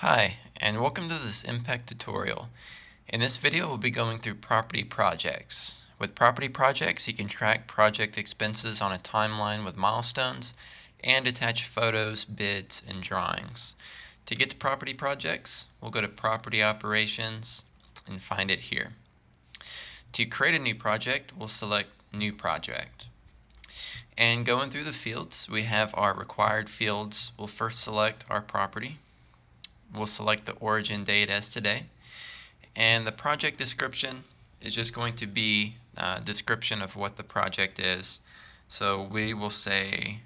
Hi, and welcome to this Impact tutorial. In this video, we'll be going through property projects. With property projects, you can track project expenses on a timeline with milestones and attach photos, bids, and drawings. To get to property projects, we'll go to Property Operations and find it here. To create a new project, we'll select New Project. And going through the fields, we have our required fields. We'll first select our property. We'll select the origin date as today, and the project description is just going to be a description of what the project is. So we will say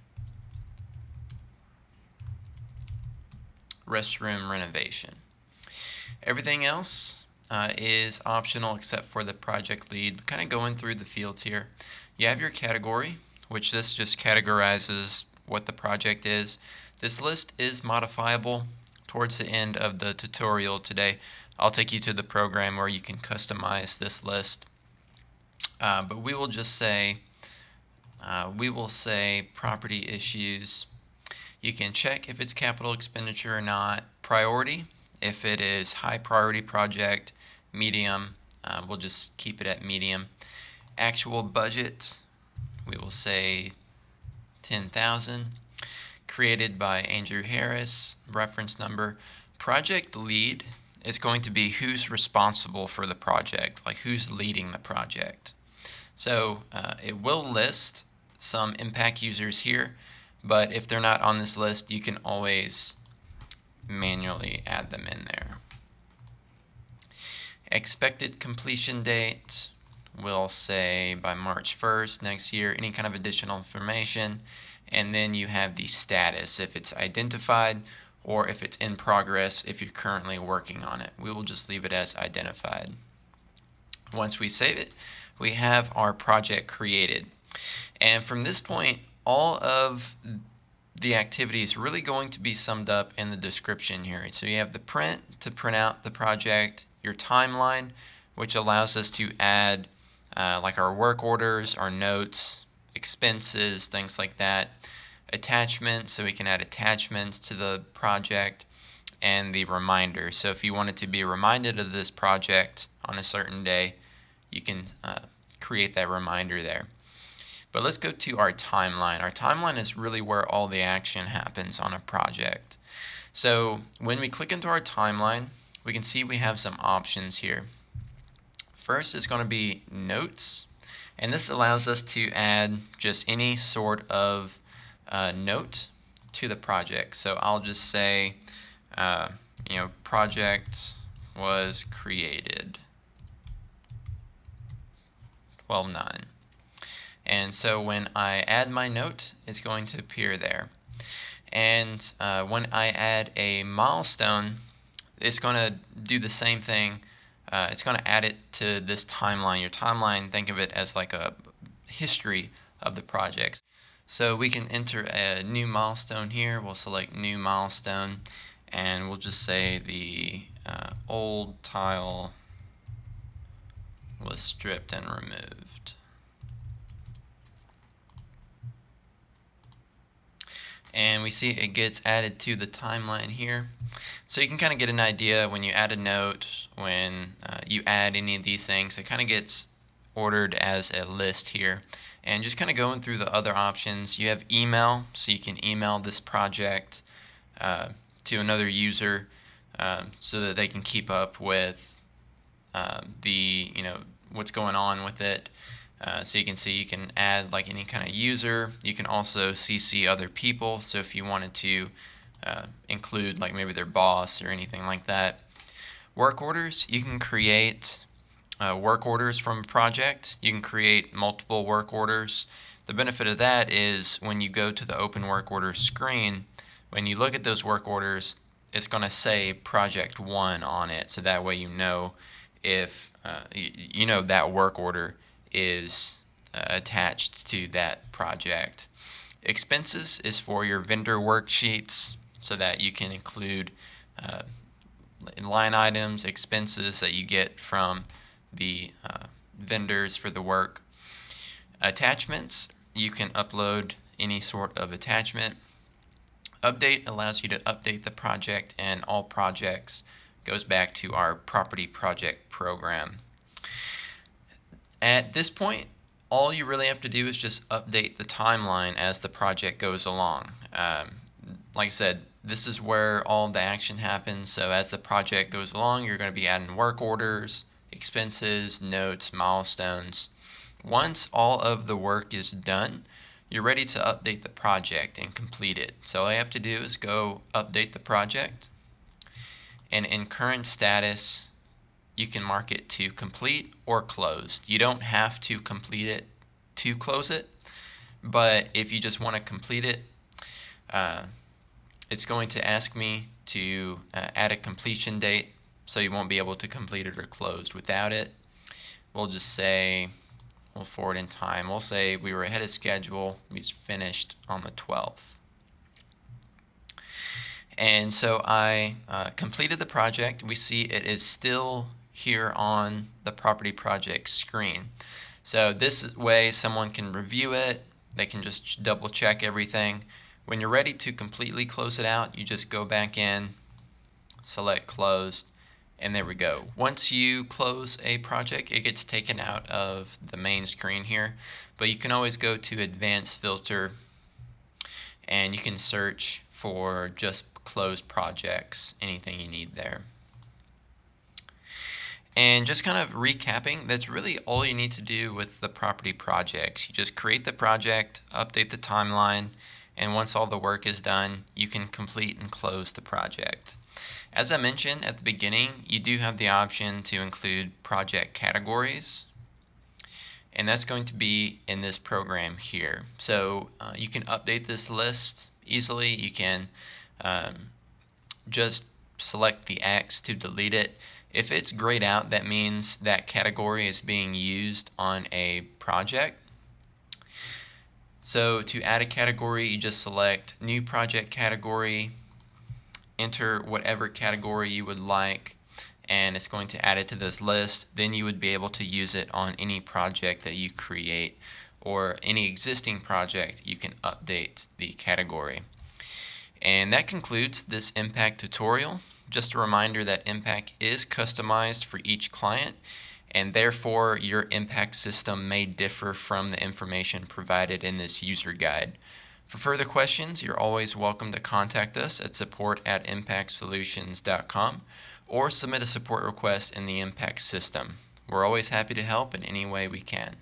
restroom renovation. Everything else is optional except for the project lead. Kind of going through the fields here. You have your category, which this just categorizes what the project is. This list is modifiable. Towards the end of the tutorial today, I'll take you to the program where you can customize this list. But we will just say, property issues. You can check if it's capital expenditure or not. Priority, if it is high priority project. Medium, we'll just keep it at medium. Actual budget, we will say 10,000. Created by Andrew Harris, reference number. Project lead is going to be who's responsible for the project, like who's leading the project. So it will list some impact users here, but if they're not on this list, you can always manually add them in there. Expected completion date, we'll say by March 1st next year. Any kind of additional information. And then you have the status, if it's identified or if it's in progress, if you're currently working on it. We will just leave it as identified. Once we save it, we have our project created. And from this point, all of the activity is really going to be summed up in the description here. So you have the print to print out the project, your timeline, which allows us to add like our work orders, our notes, expenses, things like that. Attachment, so we can add attachments to the project, and the reminder. So if you wanted to be reminded of this project on a certain day, you can create that reminder there. But let's go to our timeline. Our timeline is really where all the action happens on a project. So when we click into our timeline, we can see we have some options here. First is going to be notes, and this allows us to add just any sort of note to the project. So I'll just say, project was created 12/9. And so when I add my note, it's going to appear there. And when I add a milestone, it's going to do the same thing. It's going to add it to this timeline. Your timeline, think of it as like a history of the projects. So we can enter a new milestone here. We'll select new milestone, and we'll just say the old tile was stripped and removed. And we see it gets added to the timeline here. So you can kind of get an idea when you add a note, when you add any of these things, it kind of gets ordered as a list here. And just kind of going through the other options, you have email, so you can email this project to another user so that they can keep up with what's going on with it. So you can see you can add like any kind of user. You can also CC other people. So if you wanted to include like maybe their boss or anything like that. Work orders, you can create work orders from a project. You can create multiple work orders. The benefit of that is when you go to the open work order screen, when you look at those work orders, it's going to say project 1 on it. So that way you know if that work order is attached to that project. Expenses is for your vendor worksheets so that you can include line items, expenses that you get from the vendors for the work. Attachments, you can upload any sort of attachment. Update allows you to update the project, and all projects goes back to our property project program. At this point, all you really have to do is just update the timeline as the project goes along. Like I said, this is where all the action happens. So as the project goes along, you're going to be adding work orders, expenses, notes, milestones. Once all of the work is done, you're ready to update the project and complete it. So all you have to do is go update the project, and in current status, you can mark it to complete or closed. You don't have to complete it to close it, but if you just want to complete it, it's going to ask me to add a completion date, so you won't be able to complete it or close without it. We'll just say, we'll forward in time. We'll say we were ahead of schedule. We finished on the 12th. And so I completed the project. We see it is still here on the property project screen. So this way someone can review it. They can just double check everything. When you're ready to completely close it out, you just go back in, select closed, and there we go. Once you close a project, it gets taken out of the main screen here, but you can always go to advanced filter and you can search for just closed projects, anything you need there. And just kind of recapping, that's really all you need to do with the property projects. You just create the project, update the timeline, and once all the work is done, you can complete and close the project. As I mentioned at the beginning, you do have the option to include project categories, and that's going to be in this program here. So you can update this list easily. You can just select the X to delete it. If it's grayed out, that means that category is being used on a project. So to add a category, you just select new project category, enter whatever category you would like, and it's going to add it to this list. Then you would be able to use it on any project that you create, or any existing project you can update the category. And that concludes this Impact tutorial. Just a reminder that Impact is customized for each client, and therefore your Impact system may differ from the information provided in this user guide. For further questions, you're always welcome to contact us at support@impactsolutions.com or submit a support request in the Impact system. We're always happy to help in any way we can.